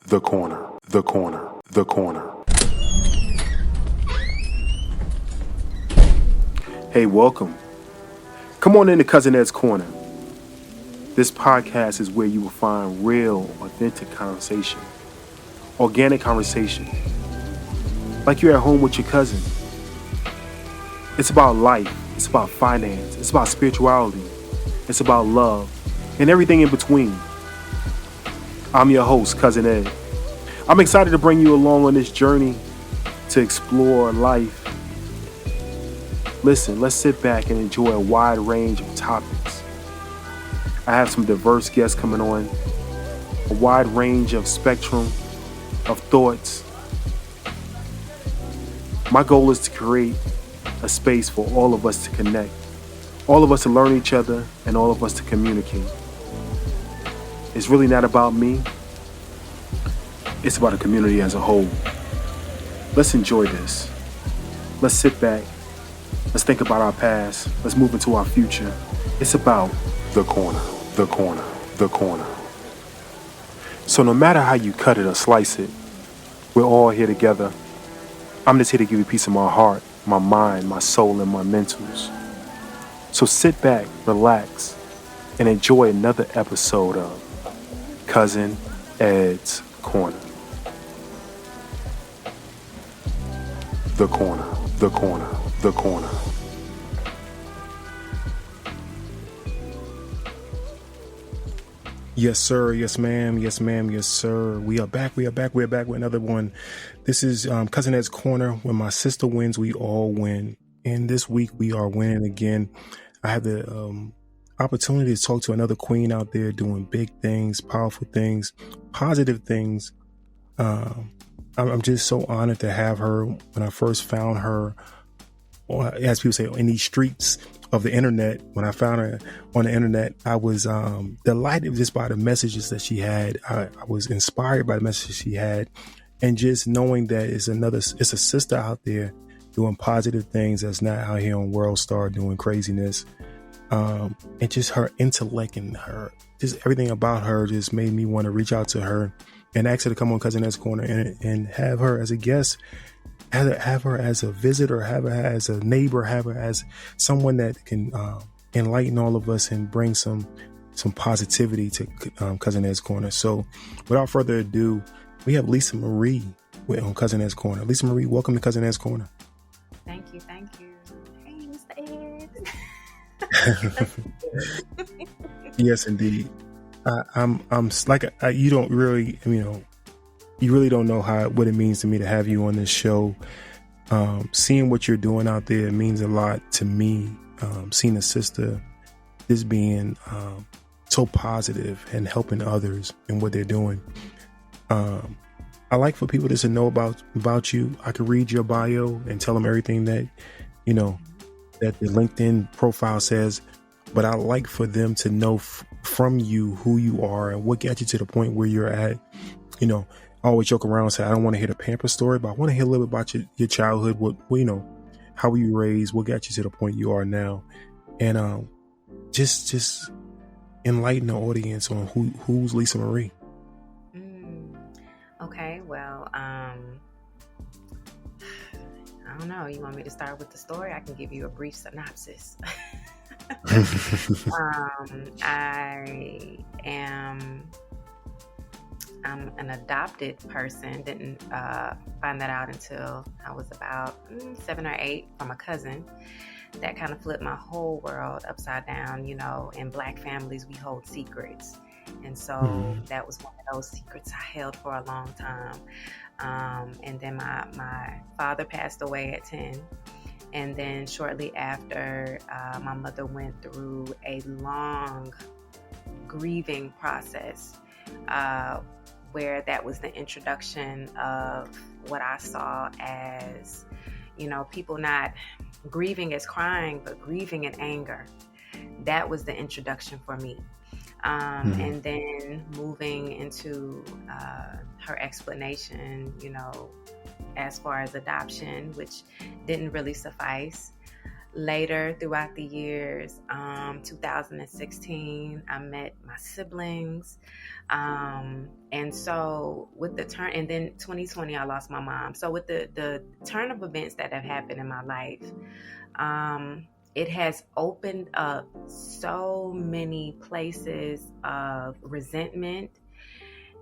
The corner, the corner, the corner. Hey, welcome. Come on into Cousin Ed's Corner. This podcast is where you will find real, authentic conversation, organic conversation, like you're at home with your cousin. It's about life, it's about finance, it's about spirituality, it's about love, and everything in between. I'm your host, Cousin Ed. I'm excited to bring you along on this journey to explore life. Listen, let's sit back and enjoy a wide range of topics. I have some diverse guests coming on, a wide range of spectrum of thoughts. My goal is to create a space for all of us to connect, all of us to learn each other, and all of us to communicate. It's really not about me. It's about the community as a whole. Let's enjoy this. Let's sit back. Let's think about our past. Let's move into our future. It's about the corner, the corner, the corner. So no matter how you cut it or slice it, we're all here together. I'm just here to give you a piece of my heart, my mind, my soul, and my mentals. So sit back, relax, and enjoy another episode of Cousin Ed's Corner. The corner, the corner, the corner. Yes, sir. Yes, ma'am. Yes, ma'am. Yes, sir. We are back. We are back with another one. This is Cousin Ed's Corner. When my sister wins, we all win. And this week we are winning again. I have the opportunity to talk to another queen out there doing big things, powerful things, positive things. I'm just so honored to have her. When I first found her, or as people say, in these streets of the internet, when I found her on the internet, I was delighted just by the messages that she had. I was inspired by the messages she had, and just knowing that it's a sister out there doing positive things that's not out here on World Star doing craziness. And just her intellect and just everything about her just made me want to reach out to her and ask her to come on Cousin Ed's Corner and have her as a guest, have her as a visitor, have her as a neighbor, have her as someone that can enlighten all of us and bring some positivity to Cousin Ed's Corner. So without further ado, we have Lisa Marie on Cousin Ed's Corner. Lisa Marie, welcome to Cousin Ed's Corner. Thank you. Hey, Mr. Ed. Yes, indeed. I'm like you don't really, you really don't know what it means to me to have you on this show. Seeing what you're doing out there means a lot to me. Seeing a sister just being so positive and helping others in what they're doing. I like for people just to know about you. I could read your bio and tell them everything that that the LinkedIn profile says. But I like for them to know from you who you are and what got you to the point where you're at. I always joke around and say, I don't want to hear the pamper story, but I want to hear a little bit about your childhood. How were you raised? What got you to the point you are now? And just enlighten the audience on who's Lisa Marie. Okay, well, I don't know. You want me to start with the story? I can give you a brief synopsis. I'm an adopted person. Didn't find that out until I was about 7 or 8 from a cousin. That kind of flipped my whole world upside down. In Black families, we hold secrets. And so that was one of those secrets I held for a long time. And then my father passed away at 10. And then shortly after, my mother went through a long grieving process where that was the introduction of what I saw as, people not grieving as crying, but grieving in anger. That was the introduction for me. And then moving into her explanation, as far as adoption, which didn't really suffice, Later throughout the years, 2016, I met my siblings. And so with the turn, and then 2020, I lost my mom. So with the turn of events that have happened in my life, it has opened up so many places of resentment,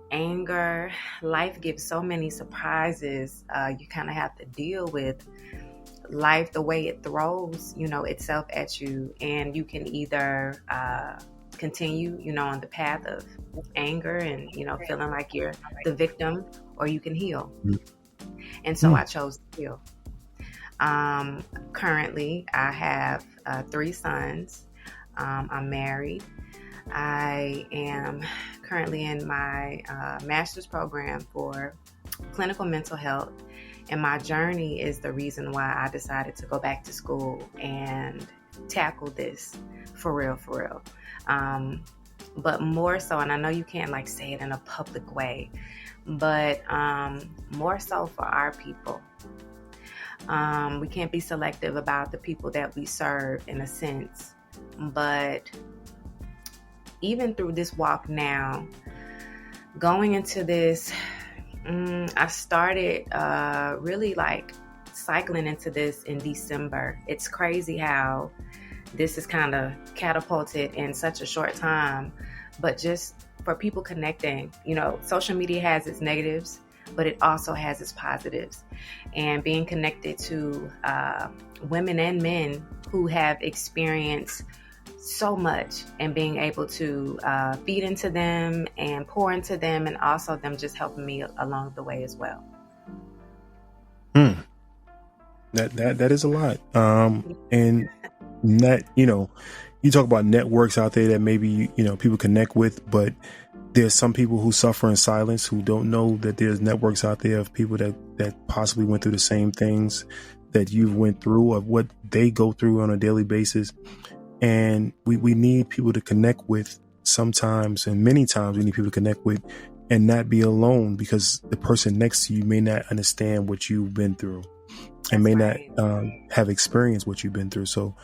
anger. Life gives so many surprises. You kind of have to deal with life the way it throws, itself at you. And you can either continue, on the path of anger and, feeling like you're the victim, or you can heal. And so I chose to heal. Currently, I have 3 sons. I'm married. I am currently in my master's program for clinical mental health. And my journey is the reason why I decided to go back to school and tackle this for real. But more so, and I know you can't say it in a public way, but more so for our people. We can't be selective about the people that we serve in a sense, but even through this walk now, going into this, I started really cycling into this in December. It's crazy how this is kind of catapulted in such a short time, but just for people connecting, social media has its negatives, but it also has its positives. And being connected to women and men who have experienced so much, and being able to feed into them and pour into them, and also them just helping me along the way as well. That is a lot. And that, you talk about networks out there that maybe, people connect with, but there's some people who suffer in silence, who don't know that there's networks out there of people that possibly went through the same things that you've went through, of what they go through on a daily basis. And we need people to connect with sometimes, and many times we need people to connect with and not be alone, because the person next to you may not understand what you've been through and may not have experienced what you've been through. So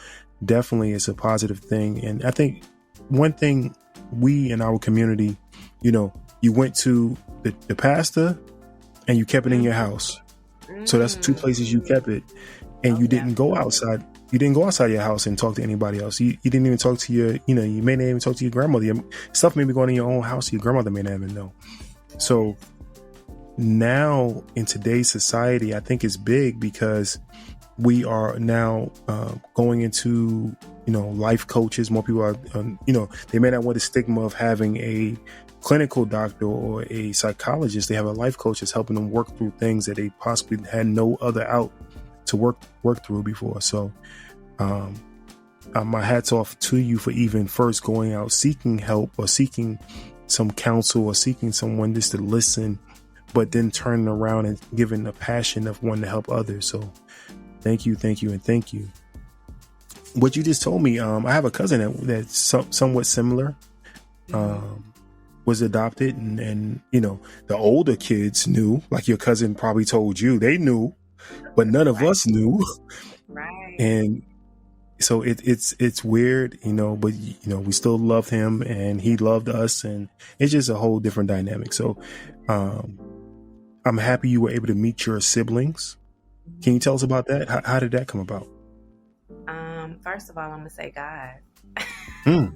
definitely it's a positive thing. And I think one thing we in our community, you went to the pastor and you kept it in your house. So that's 2 places you kept it, and you didn't go outside. You didn't go outside your house and talk to anybody else. You didn't even talk to you may not even talk to your grandmother. Your stuff may be going in your own house. Your grandmother may not even know. So now in today's society, I think it's big, because we are now going into, life coaches. More people are, they may not want the stigma of having a clinical doctor or a psychologist. They have a life coach that's helping them work through things that they possibly had no other out to work through before. So my hat's off to you for even first going out seeking help, or seeking some counsel, or seeking someone just to listen, but then turning around and giving the passion of wanting to help others. So thank you. What you just told me, I have a cousin that's somewhat similar, was adopted, and the older kids knew, like your cousin probably told you, they knew, but none of us knew. Right. And so it's weird, but we still loved him and he loved us, and it's just a whole different dynamic. So I'm happy you were able to meet your siblings. Can you tell us about that? How did that come about? First of all, I'm gonna say God. Amen.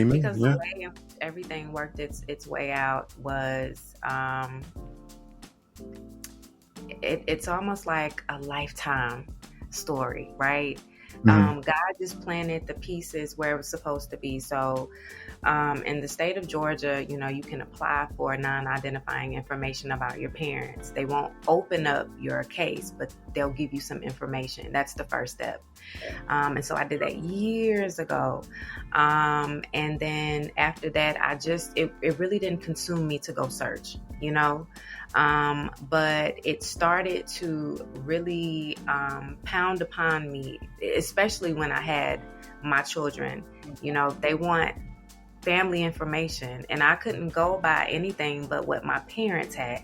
Because the way everything worked its way out was it's almost like a lifetime story, right? God just planted the pieces where it was supposed to be. So in the state of Georgia, you can apply for non-identifying information about your parents. They won't open up your case, but they'll give you some information. That's the first step. And so I did that years ago. And then after that, it really didn't consume me to go search, but it started to really pound upon me, especially when I had my children. They want family information, and I couldn't go by anything but what my parents had.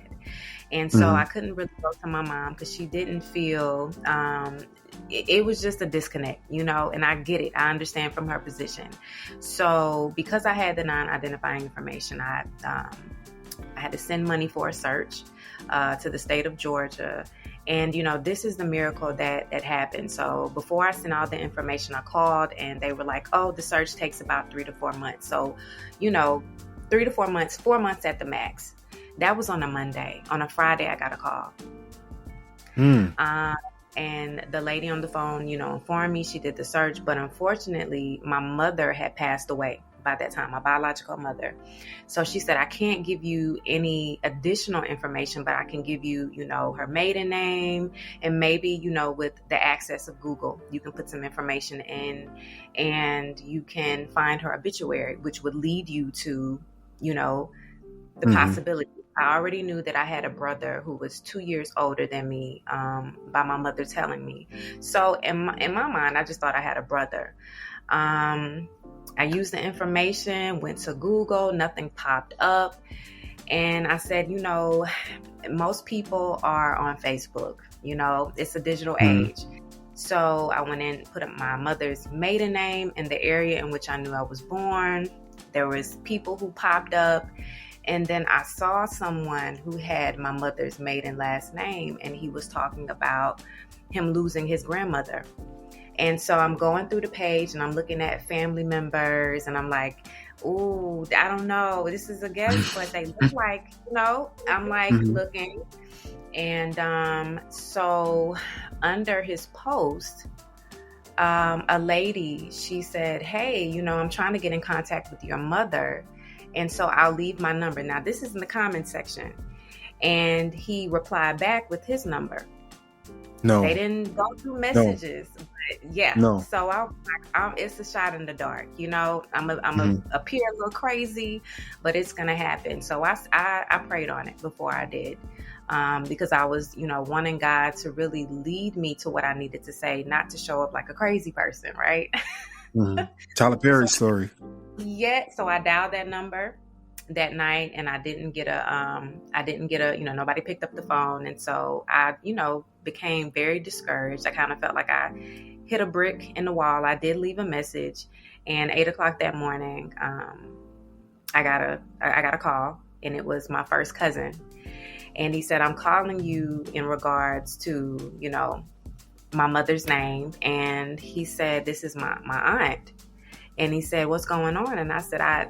And so I couldn't really go to my mom because she didn't feel, it was just a disconnect, and I get it. I understand from her position. So because I had the non-identifying information, I had to send money for a search to the state of Georgia. And, this is the miracle that happened. So before I sent all the information, I called and they were like, oh, the search takes about 3 to 4 months. So, 3 to 4 months, 4 months at the max. That was on a Monday. On a Friday, I got a call. And the lady on the phone, informed me she did the search. But unfortunately, my mother had passed away by that time, my biological mother. So she said, I can't give you any additional information, but I can give you, her maiden name, and maybe, with the access of Google, you can put some information in and you can find her obituary, which would lead you to, the possibility. I already knew that I had a brother who was 2 years older than me, by my mother telling me. So in my mind, I just thought I had a brother. I used the information, went to Google, nothing popped up. And I said, most people are on Facebook, it's a digital age. So I went in, put up my mother's maiden name in the area in which I knew I was born. There was people who popped up. And then I saw someone who had my mother's maiden last name, and he was talking about him losing his grandmother. And so I'm going through the page and I'm looking at family members and I'm like, ooh, I don't know. This is a guess, but they look like, I'm like looking. And so under his post, a lady, she said, hey, I'm trying to get in contact with your mother. And so I'll leave my number. Now, this is in the comment section. And he replied back with his number. No. They didn't go through messages. No. But yeah. No. So it's a shot in the dark. I'm appear a little crazy, but it's going to happen. So I prayed on it before I did. Because I was, wanting God to really lead me to what I needed to say, not to show up like a crazy person, right? Tyler Perry story. Yeah, so I dialed that number that night and I didn't get nobody picked up the phone. And so I, became very discouraged. I kind of felt like I hit a brick in the wall. I did leave a message, and 8:00 that morning, I got a call, and it was my first cousin. And he said, I'm calling you in regards to, my mother's name. And he said, this is my aunt. And he said, what's going on? And I said, I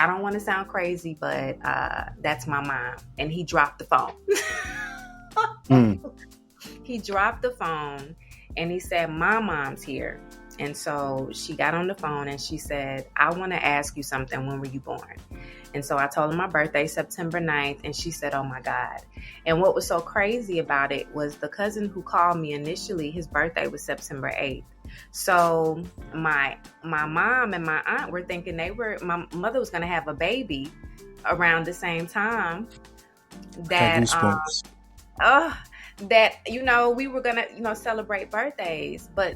don't want to sound crazy, but that's my mom. And he dropped the phone. He dropped the phone and he said, my mom's here. And so she got on the phone and she said, I want to ask you something. When were you born? And so I told her my birthday, September 9th. And she said, oh my God. And what was so crazy about it was the cousin who called me initially, his birthday was September 8th. So my mom and my aunt were thinking my mother was going to have a baby around the same time that, we were going to, celebrate birthdays. But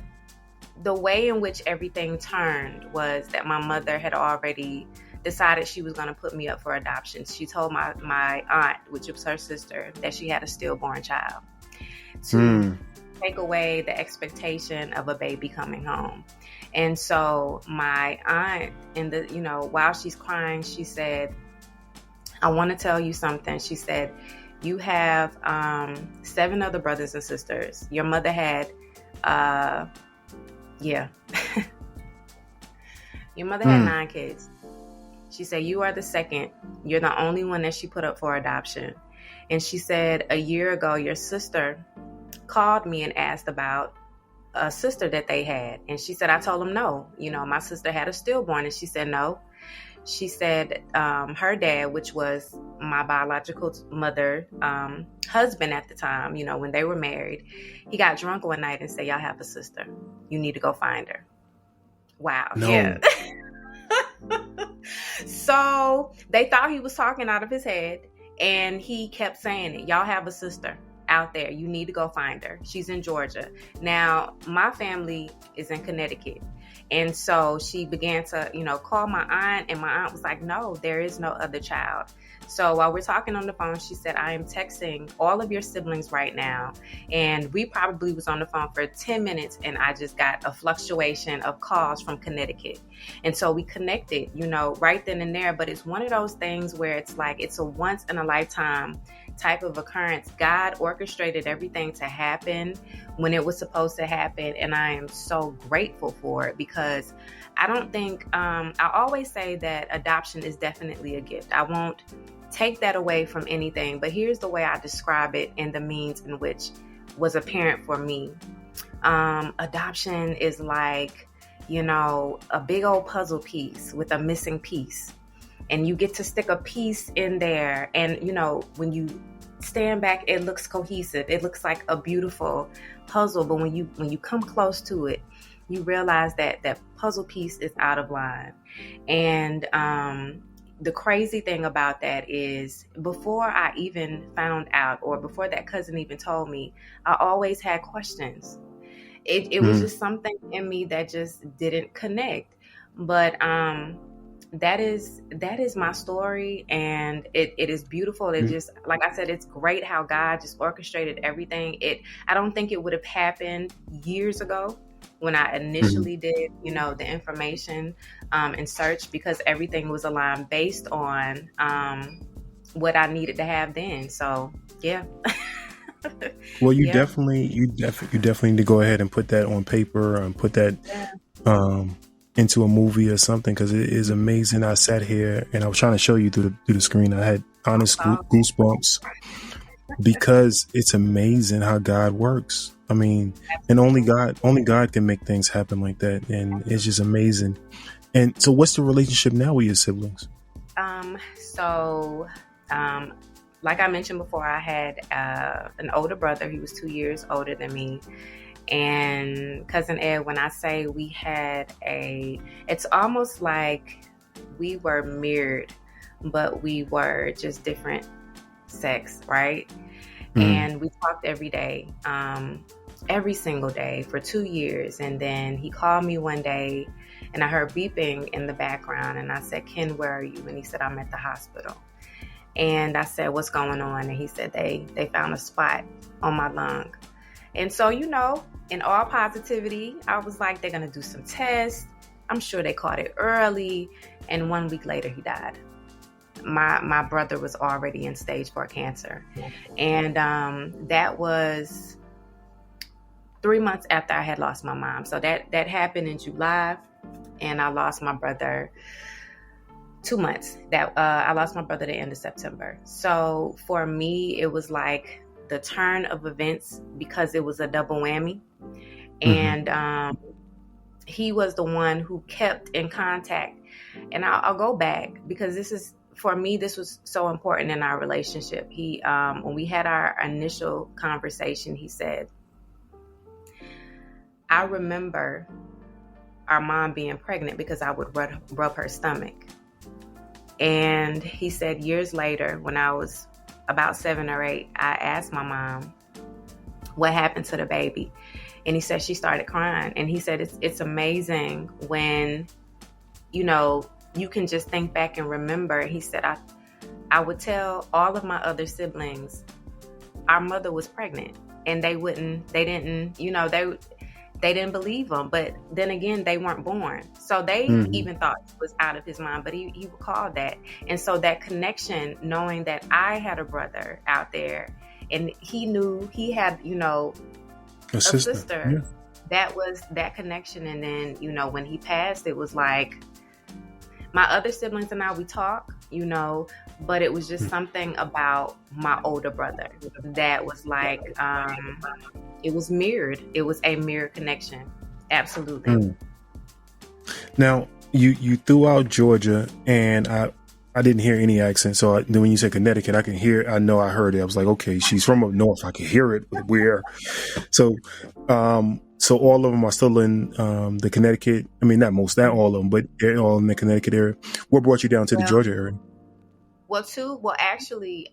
the way in which everything turned was that my mother had already decided she was going to put me up for adoption. She told my aunt, which was her sister, that she had a stillborn child to take away the expectation of a baby coming home. And so my aunt, while she's crying, she said, I want to tell you something. She said, you have 7 other brothers and sisters. Your mother had, your mother had 9 kids. She said, you are the second. You're the only one that she put up for adoption. And she said, a year ago, your sister called me and asked about a sister that they had. And she said, I told them no. My sister had a stillborn. And she said, no. She said her dad, which was my biological mother, husband at the time, when they were married, he got drunk one night and said, y'all have a sister. You need to go find her. Wow. No. Yeah. So they thought he was talking out of his head, and he kept saying it. Y'all have a sister out there. You need to go find her. She's in Georgia. Now, my family is in Connecticut. And so she began to, call my aunt, and my aunt was like, no, there is no other child. So while we're talking on the phone, she said, I am texting all of your siblings right now. And we probably was on the phone for 10 minutes and I just got a fluctuation of calls from Connecticut. And so we connected, right then and there. But it's one of those things where it's like, it's a once in a lifetime type of occurrence. God orchestrated everything to happen when it was supposed to happen. And I am so grateful for it, because I don't think, I always say that adoption is definitely a gift. I won't take that away from anything, but here's the way I describe it and the means in which was apparent for me. Adoption is like, a big old puzzle piece with a missing piece. And you get to stick a piece in there. And, when you stand back, it looks cohesive. It looks like a beautiful puzzle. But when you come close to it, you realize that that puzzle piece is out of line. And the crazy thing about that is, before I even found out, or before that cousin even told me, I always had questions. It was just something in me that just didn't connect. But that is my story, and it is beautiful. It just, like I said, it's great how God just orchestrated everything. I don't think it would have happened years ago when I initially did, the information and search, because everything was aligned based on what I needed to have then. So yeah. Well, you definitely need to go ahead and put that on paper and put that into a movie or something, because it is amazing. I sat here and I was trying to show you through the screen. I had honest goosebumps, because it's amazing how God works. I mean, and only God can make things happen like that, and it's just amazing. And so, what's the relationship now with your siblings? Like I mentioned before, I had an older brother. He was 2 years older than me. And Cousin Ed, when I say we had it's almost like we were mirrored, but we were just different sex, right? And we talked every day, every single day for 2 years. And then he called me one day and I heard beeping in the background. And I said, Ken, where are you? And he said, I'm at the hospital. And I said, what's going on? And he said, they found a spot on my lung. And so, in all positivity, I was like, they're going to do some tests. I'm sure they caught it early. And 1 week later, he died. My brother was already in stage 4 cancer. And that was 3 months after I had lost my mom. So that happened in July, and I lost my brother 2 months. I lost my brother the end of September. So for me, it was like the turn of events, because it was a double whammy. And he was the one who kept in contact. And I'll go back, because for me, this was so important in our relationship. He, when we had our initial conversation, he said, I remember our mom being pregnant because I would rub her stomach. And he said, years later, when I was about 7 or 8, I asked my mom what happened to the baby. And he said she started crying. And he said, it's amazing when, you can just think back and remember. He said, I would tell all of my other siblings our mother was pregnant, and they didn't believe him. But then again, they weren't born. So they even thought he was out of his mind, but he recalled that. And so that connection, knowing that I had a brother out there, and he knew he had, a sister. Yeah. That was that connection. And then, when he passed, it was like, my other siblings and I, we talk, but it was just something about my older brother that was like, it was mirrored. It was a mirror connection. Absolutely. Now, you threw out Georgia, and I didn't hear any accent. So then when you said Connecticut, I heard it. I was like, okay, she's from up north. I can hear it. Where? So all of them are still in the Connecticut. I mean, not all of them, but they're all in the Connecticut area. What brought you down to the Georgia area? Actually,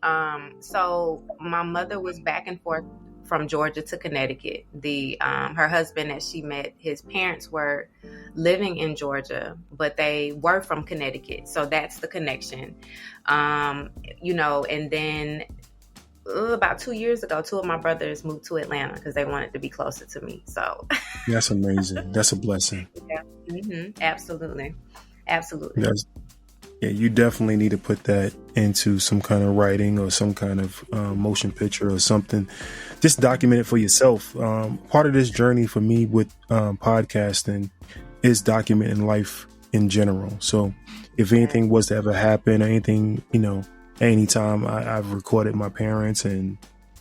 so my mother was back and forth from Georgia to Connecticut. Her husband that she met, his parents were living in Georgia, but they were from Connecticut. So that's the connection. And then about 2 years ago, two of my brothers moved to Atlanta because they wanted to be closer to me. So that's amazing. That's a blessing. Yeah. Absolutely. Yeah, you definitely need to put that into some kind of writing or some kind of motion picture or something. Just document it for yourself. Part of this journey for me with podcasting is documenting life in general. So if anything was to ever happen, or anything, anytime I've recorded my parents and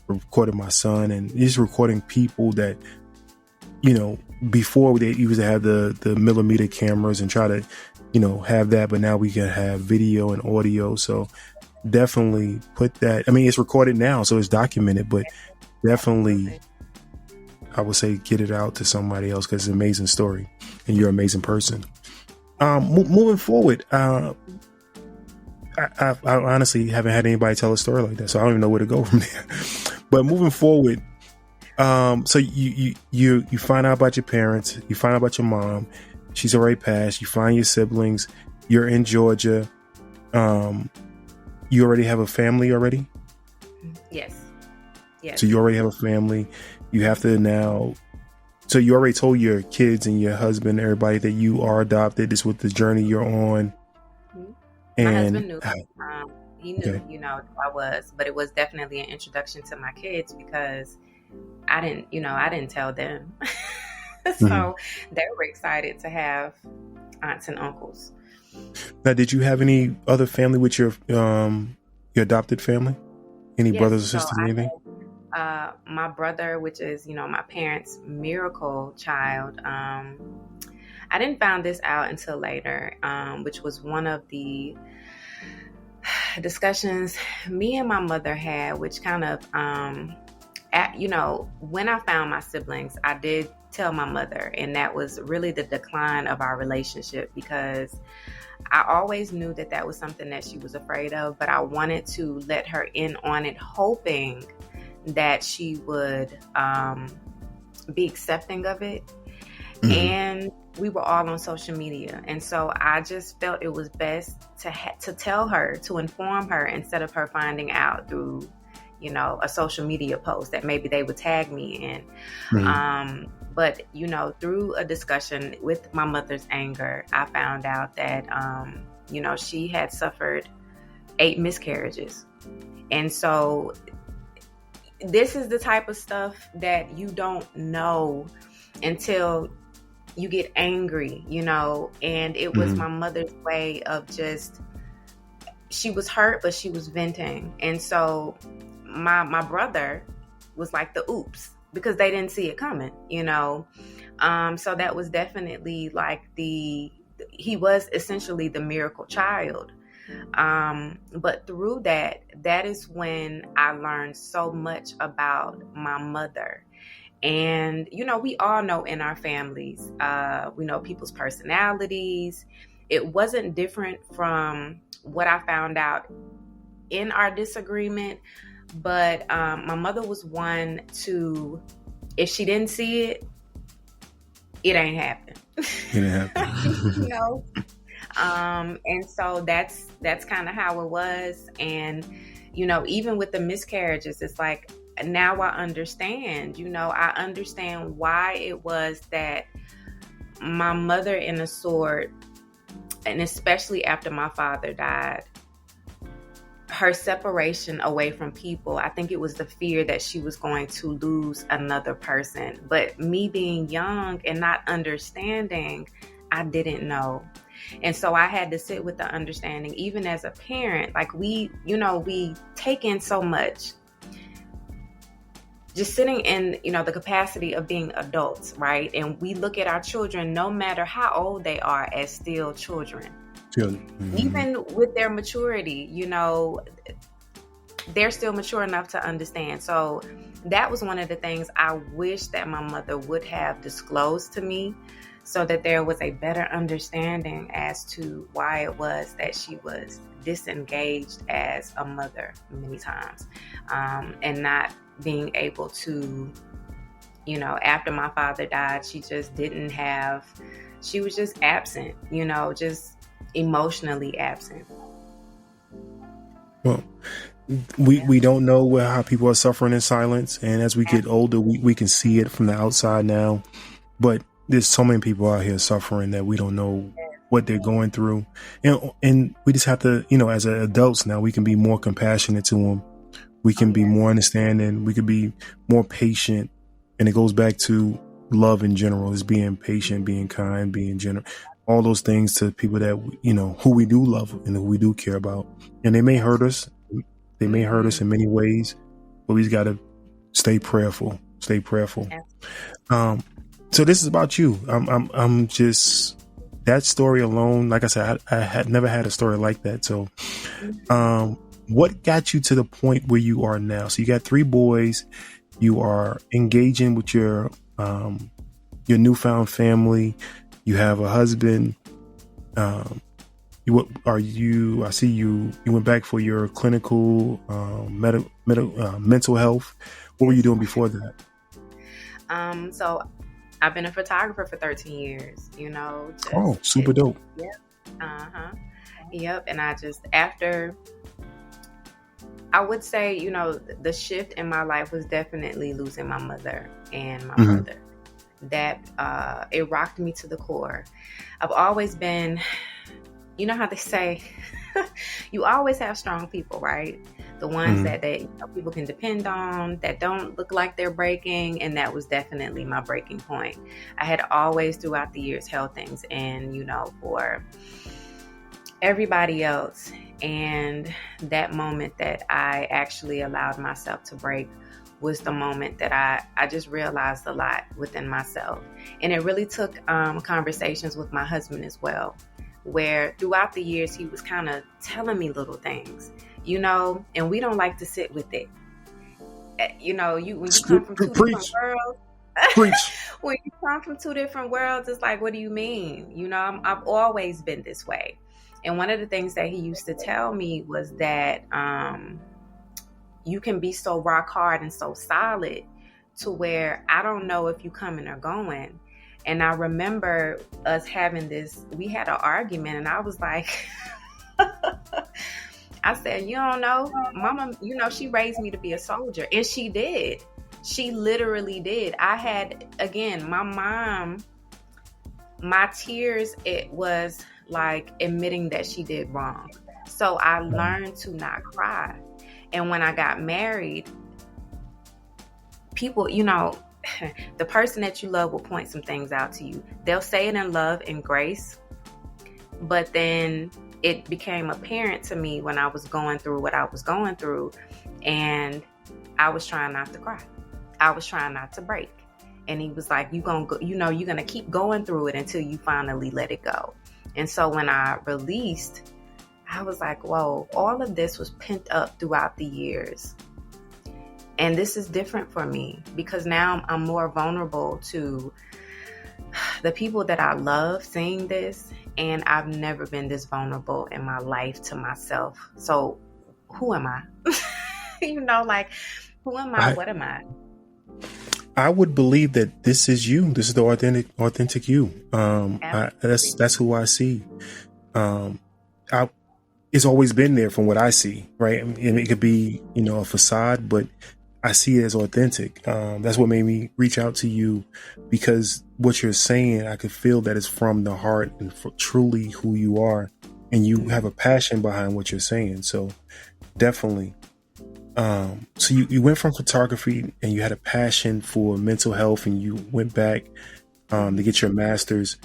recorded my son, and just recording people that, before they used to have the millimeter cameras and try to, have that, but now we can have video and audio. So definitely put that. I mean, it's recorded now, so it's documented, but definitely I would say get it out to somebody else, because it's an amazing story and you're an amazing person. Moving forward, I honestly haven't had anybody tell a story like that, so I don't even know where to go from there. But moving forward, so you find out about your parents, you find out about your mom. She's already passed. You find your siblings. You're in Georgia. You already have a family already? Yes. So you already have a family. You have to now. So you already told your kids and your husband, everybody, that you are adopted. This is what the journey you're on. My husband knew. He knew, I was, but it was definitely an introduction to my kids, because I didn't tell them. So they were excited to have aunts and uncles. Now, did you have any other family with your adopted family? Any brothers or sisters, anything? My brother, which is, my parents' miracle child. I didn't find this out until later, which was one of the discussions me and my mother had, which kind of, when I found my siblings, I did tell my mother, and that was really the decline of our relationship, because I always knew that was something that she was afraid of, but I wanted to let her in on it, hoping that she would be accepting of it. And we were all on social media, and so I just felt it was best to tell her, to inform her, instead of her finding out through a social media post that maybe they would tag me in. But, through a discussion with my mother's anger, I found out that, she had suffered 8 miscarriages. And so this is the type of stuff that you don't know until you get angry, and it was my mother's way of she was hurt, but she was venting. And so my brother was like the oops, because they didn't see it coming, so that was definitely like he was essentially the miracle child. But through that is when I learned so much about my mother. And, we all know in our families, we know people's personalities. It wasn't different from what I found out in our disagreement. But my mother was one to, if she didn't see it, it ain't happened. It ain't happened. And so that's kind of how it was. And, even with the miscarriages, it's like, now I understand, I understand why it was that my mother, in a sort, and especially after my father died, her separation away from people, I think it was the fear that she was going to lose another person. But me being young and not understanding, I didn't know. And so I had to sit with the understanding, even as a parent, like we take in so much. Just sitting in, the capacity of being adults, right? And we look at our children, no matter how old they are, as still children. Even with their maturity, they're still mature enough to understand. So that was one of the things I wish that my mother would have disclosed to me, so that there was a better understanding as to why it was that she was disengaged as a mother many times, and not being able to, after my father died, she was just absent, just emotionally absent. Well, we don't know how people are suffering in silence. And as we get older, we can see it from the outside now. But there's so many people out here suffering that we don't know what they're going through. And we just have to, as adults now, we can be more compassionate to them. We can be more understanding. We can be more patient. And it goes back to love in general, is being patient, being kind, being generous, all those things to people that, who we do love and who we do care about. And they may hurt us. They may hurt us in many ways, but we just got to stay prayerful. So this is about you. I'm just, that story alone, like I said, I had never had a story like that. So, what got you to the point where you are now? So you got 3 boys. You are engaging with your newfound family. You have a husband. I see you went back for your clinical mental health. What were you doing before that? So I've been a photographer for 13 years, super dope. Yeah. Yep. And I would say, the shift in my life was definitely losing my mother and my brother. That it rocked me to the core. I've always been, how they say, you always have strong people, right? The ones that people can depend on, that don't look like they're breaking. And that was definitely my breaking point. I had always throughout the years held things in, for everybody else. And that moment that I actually allowed myself to break was the moment that I just realized a lot within myself. And it really took conversations with my husband as well, where throughout the years he was kind of telling me little things, and we don't like to sit with it. When you come from two different worlds, when you come from 2 different worlds, it's like, what do you mean? I've always been this way. And one of the things that he used to tell me was that you can be so rock hard and so solid to where I don't know if you coming or going. And I remember us having we had an argument, and I was like, I said, you don't know, Mama, she raised me to be a soldier. And she did. She literally did. I had, again, my mom, my tears, it was like admitting that she did wrong. So I learned to not cry. And when I got married, people, the person that you love will point some things out to you. They'll say it in love and grace. But then it became apparent to me when I was going through what I was going through, and I was trying not to cry. I was trying not to break. And he was like, you're going to keep going through it until you finally let it go. And so when I released, I was like, whoa, all of this was pent up throughout the years. And this is different for me because now I'm more vulnerable to the people that I love seeing this. And I've never been this vulnerable in my life to myself. So who am I? Who am I? What am I? I would believe that this is you. This is the authentic you. That's who I see. It's always been there from what I see, right? And it could be, a facade, but I see it as authentic. That's what made me reach out to you, because what you're saying, I could feel that it's from the heart and truly who you are, and you have a passion behind what you're saying. So definitely. So you went from photography and you had a passion for mental health, and you went back to get your master's.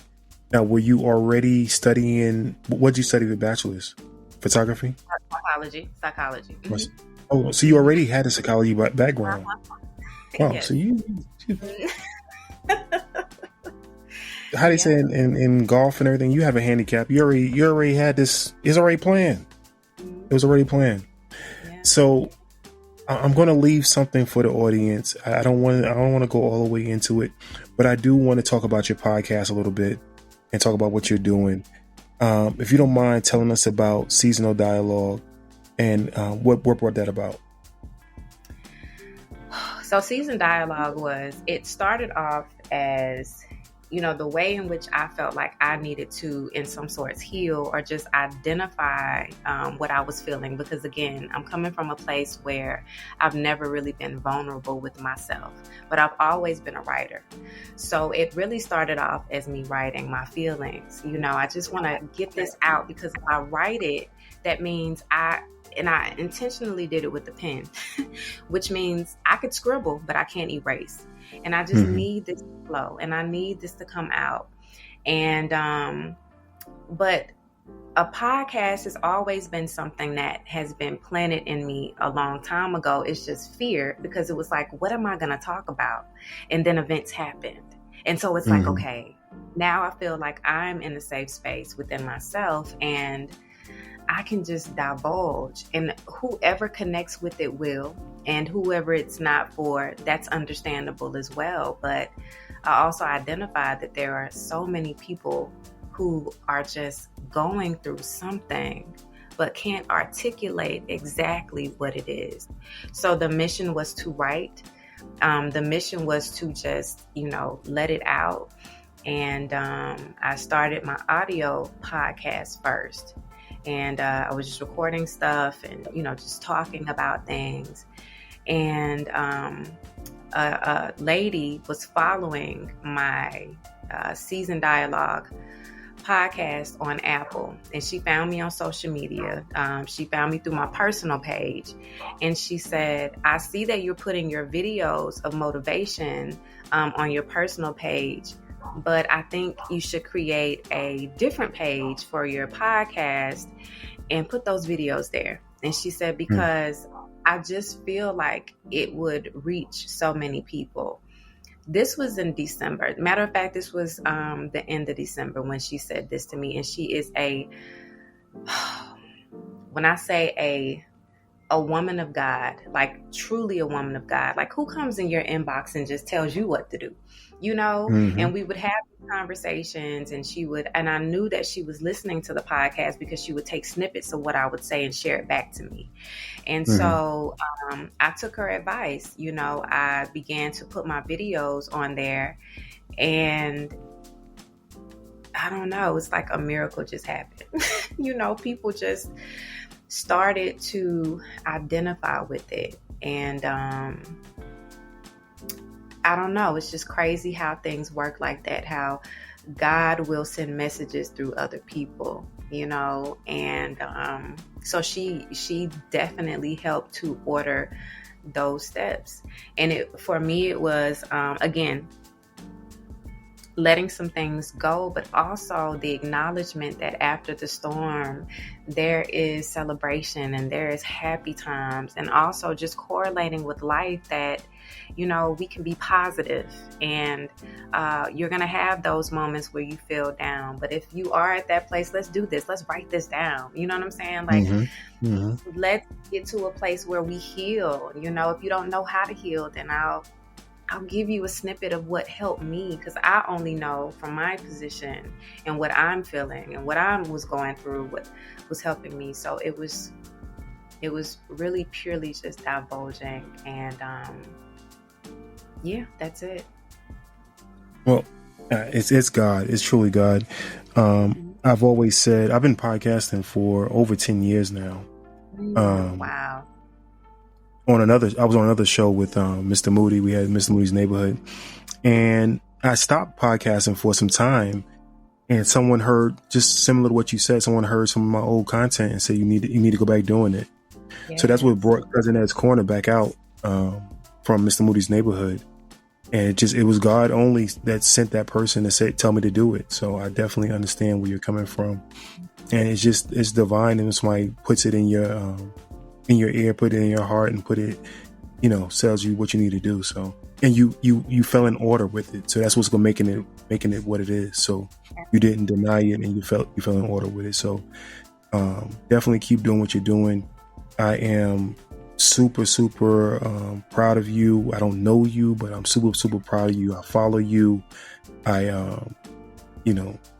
Now, were you already studying? What did you study with bachelor's? Photography? Psychology. Mm-hmm. Oh, so you already had a psychology background. Oh, yes. So you how they say in golf and everything, you have a handicap. You already had this. It's already planned. It was already planned. Yeah. So I'm going to leave something for the audience. I don't want to go all the way into it, but I do want to talk about your podcast a little bit and talk about what you're doing. If you don't mind telling us about Seasonal Dialogue and what brought that about. So Season Dialogue it started off as, the way in which I felt like I needed to, in some sorts, heal or just identify what I was feeling. Because again, I'm coming from a place where I've never really been vulnerable with myself, but I've always been a writer. So it really started off as me writing my feelings. I just want to get this out, because if I write it, that means I intentionally did it with the pen, which means I could scribble, but I can't erase. And I just need this to flow, and I need this to come out. And, but a podcast has always been something that has been planted in me a long time ago. It's just fear, because it was like, what am I going to talk about? And then events happened. And so it's like, okay, now I feel like I'm in a safe space within myself, and I can just divulge, and whoever connects with it will, and whoever it's not for, that's understandable as well. But I also identify that there are so many people who are just going through something but can't articulate exactly what it is. So the mission was to write. The mission was to just, let it out. And I started my audio podcast first. And I was just recording stuff and, just talking about things. And a lady was following my Season Dialogue podcast on Apple. And she found me on social media. She found me through my personal page. And she said, I see that you're putting your videos of motivation on your personal page, but I think you should create a different page for your podcast and put those videos there. And she said, because I just feel like it would reach so many people. This was in December. Matter of fact, this was the end of December when she said this to me. And she is when I say a woman of God, like truly a woman of God, like who comes in your inbox and just tells you what to do, and we would have conversations, and I knew that she was listening to the podcast because she would take snippets of what I would say and share it back to me. And so I took her advice. I began to put my videos on there, and I don't know, it's like a miracle just happened. People just started to identify with it. And I don't know, it's just crazy how things work like that, how God will send messages through other people, and so she definitely helped to order those steps. And for me it was again, letting some things go, but also the acknowledgement that after the storm, there is celebration and there is happy times, and also just correlating with life that, we can be positive, and you're going to have those moments where you feel down. But if you are at that place, let's do this. Let's write this down. You know what I'm saying? Like, let's get to a place where we heal. If you don't know how to heal, then I'll give you a snippet of what helped me, because I only know from my position and what I'm feeling and what I was going through, what was helping me. So it was really purely just divulging, and yeah, that's it. Well, it's God. It's truly God. I've always said I've been podcasting for over 10 years now. Wow. I was on another show with Mr. Moody. We had Mr. Moody's Neighborhood, and I stopped podcasting for some time. And someone heard, just similar to what you said, someone heard some of my old content and said you need to go back doing it. Yes. So that's what brought Cousin Ed's Corner back out from Mr. Moody's Neighborhood. And it was God only that sent that person to tell me to do it. So I definitely understand where you're coming from, and it's divine, and somebody puts it in your ear, put it in your heart, and put it, tells you what you need to do. So, and you fell in order with it. So that's what's going to making it what it is. So you didn't deny it, and you fell in order with it. So definitely keep doing what you're doing. I am super, super proud of you. I don't know you, but I'm super, super proud of you. I follow you. I, it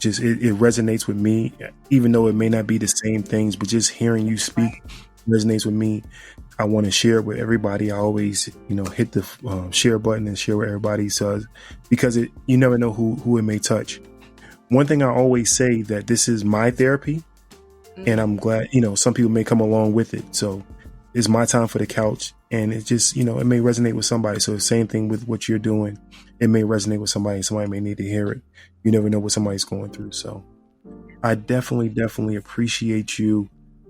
resonates with me, even though it may not be the same things, but just hearing you speak resonates with me. I want to share it with everybody. I always, hit the share button and share with everybody. So, because you never know who it may touch. One thing I always say that this is my therapy, and I'm glad, some people may come along with it. So it's my time for the couch, and it just, it may resonate with somebody. So the same thing with what you're doing. It may resonate with somebody. Somebody may need to hear it. You never know what somebody's going through. So I definitely appreciate you.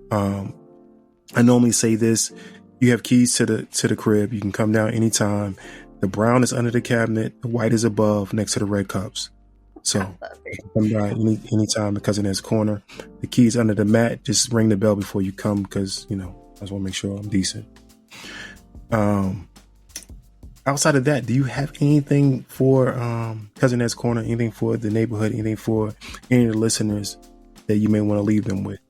I normally say this: you have keys to the crib. You can come down anytime. The brown is under the cabinet. The white is above, next to the red cups. So you can come down anytime to Cousin Ed's Corner. The keys under the mat. Just ring the bell before you come, because I just want to make sure I'm decent. Outside of that, do you have anything for Cousin Ed's Corner? Anything for the neighborhood? Anything for any of the listeners that you may want to leave them with?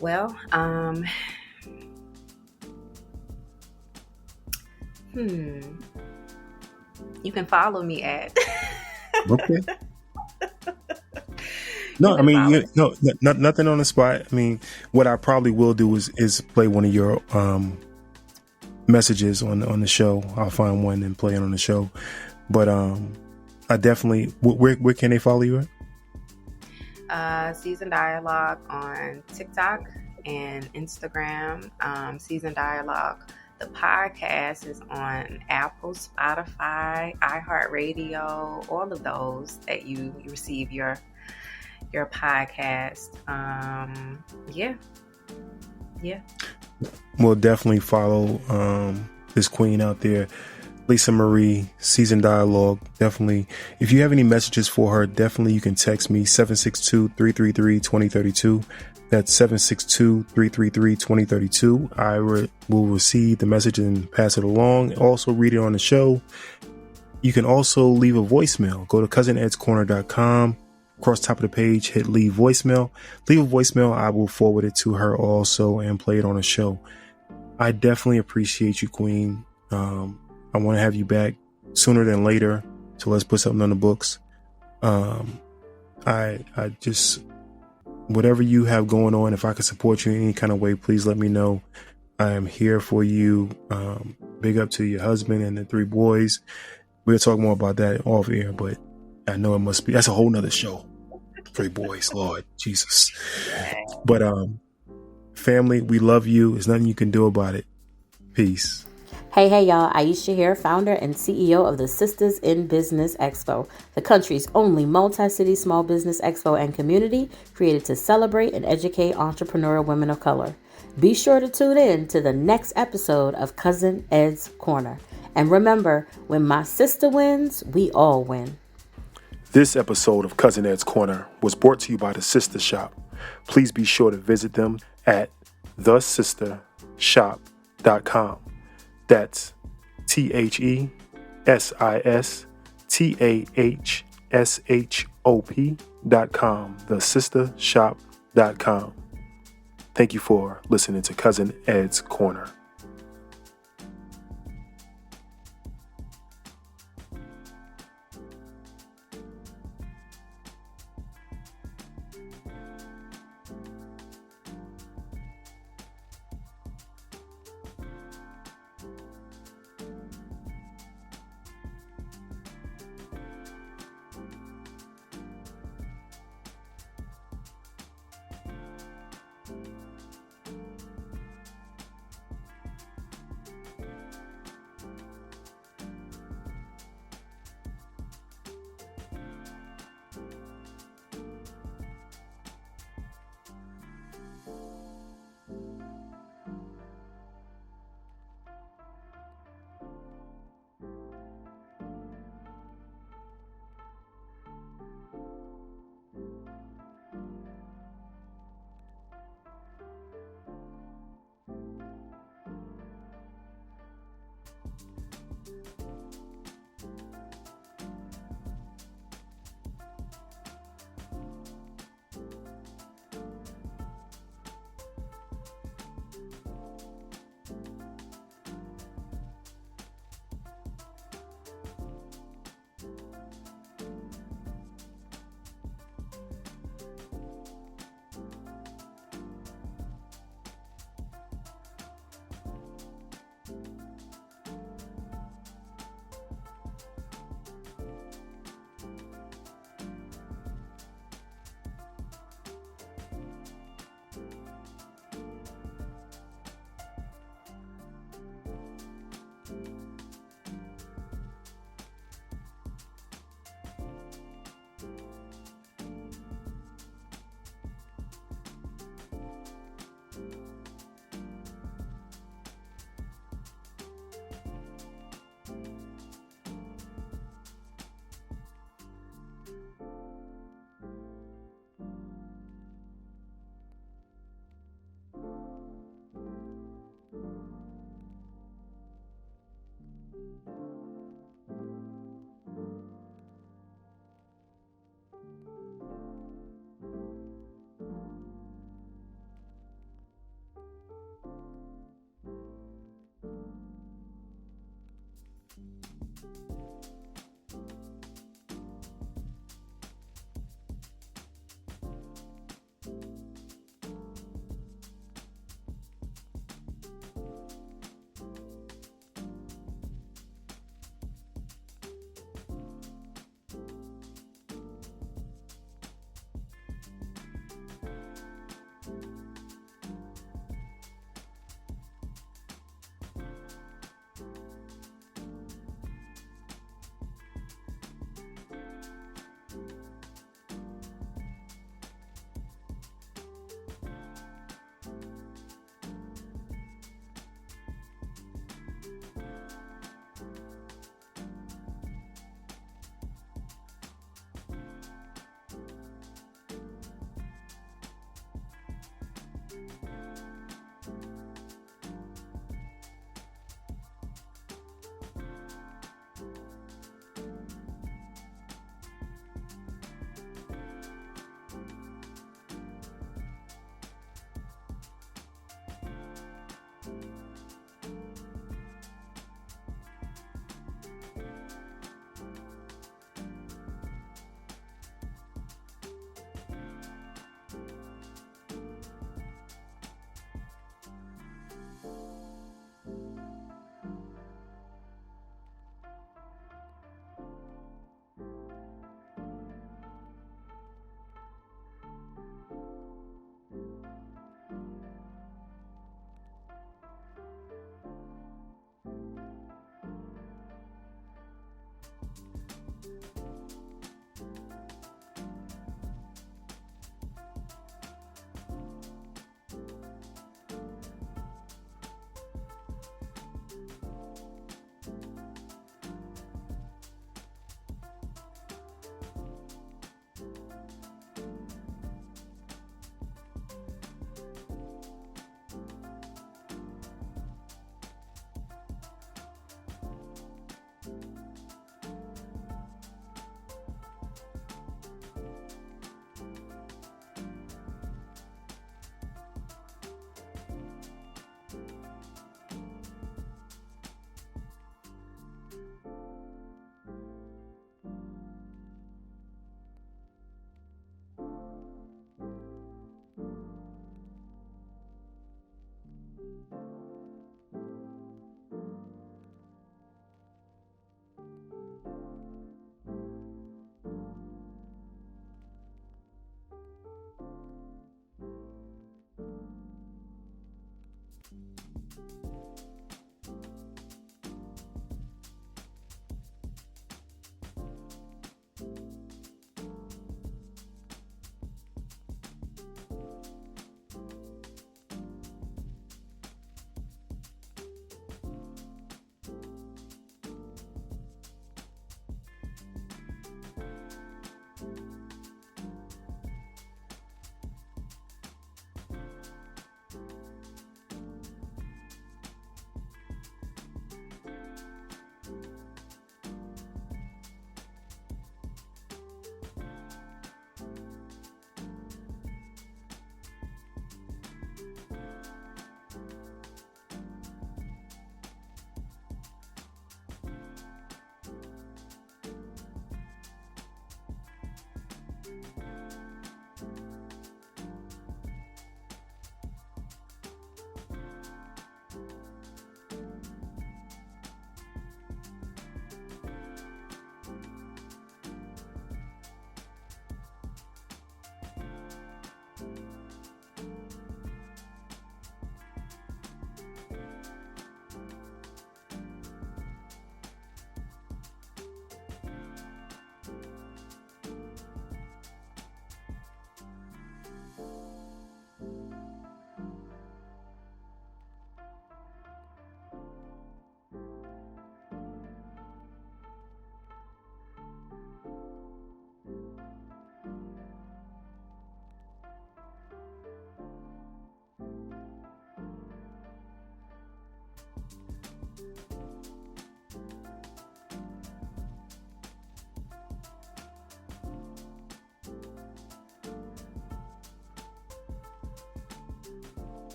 Well, you can follow me at. Okay. No, I mean, nothing on the spot. I mean, what I probably will do is play one of your messages on the show. I'll find one and play it on the show. But I definitely, where can they follow you at? Seasoned Dialogue on TikTok and Instagram. Seasoned Dialogue. The podcast is on Apple, Spotify, iHeartRadio, all of those that you receive your podcast. Yeah. We'll definitely follow this queen out there, Lisa Marie, Seasoned Dialogue. Definitely, if you have any messages for her, definitely you can text me 762-333-2032. That's 762-333-2032. I will receive the message and pass it along. Also read it on the show. You can also leave a voicemail. Go to cousinedscorner.com. Across the top of the page, hit leave voicemail. Leave a voicemail. I will forward it to her also and play it on the show. I definitely appreciate you, Queen. I want to have you back sooner than later. So let's put something on the books. I just, whatever you have going on, if I can support you in any kind of way, please let me know. I am here for you. Big up to your husband and the 3 boys. We'll talk more about that off air, but I know it must be, that's a whole nother show. 3 boys, Lord Jesus. But family, we love you. There's nothing you can do about it. Peace. Hey, y'all. Aisha here, founder and CEO of the Sistahs in Business Expo, the country's only multi-city small business expo and community created to celebrate and educate entrepreneurial women of color. Be sure to tune in to the next episode of Cousin Ed's Corner. And remember, when my sister wins, we all win. This episode of Cousin Ed's Corner was brought to you by the Sistah Shop. Please be sure to visit them at thesistahshop.com. That's thesistahshop.com. thesistahshop.com. Thank you for listening to Cousin Ed's Corner.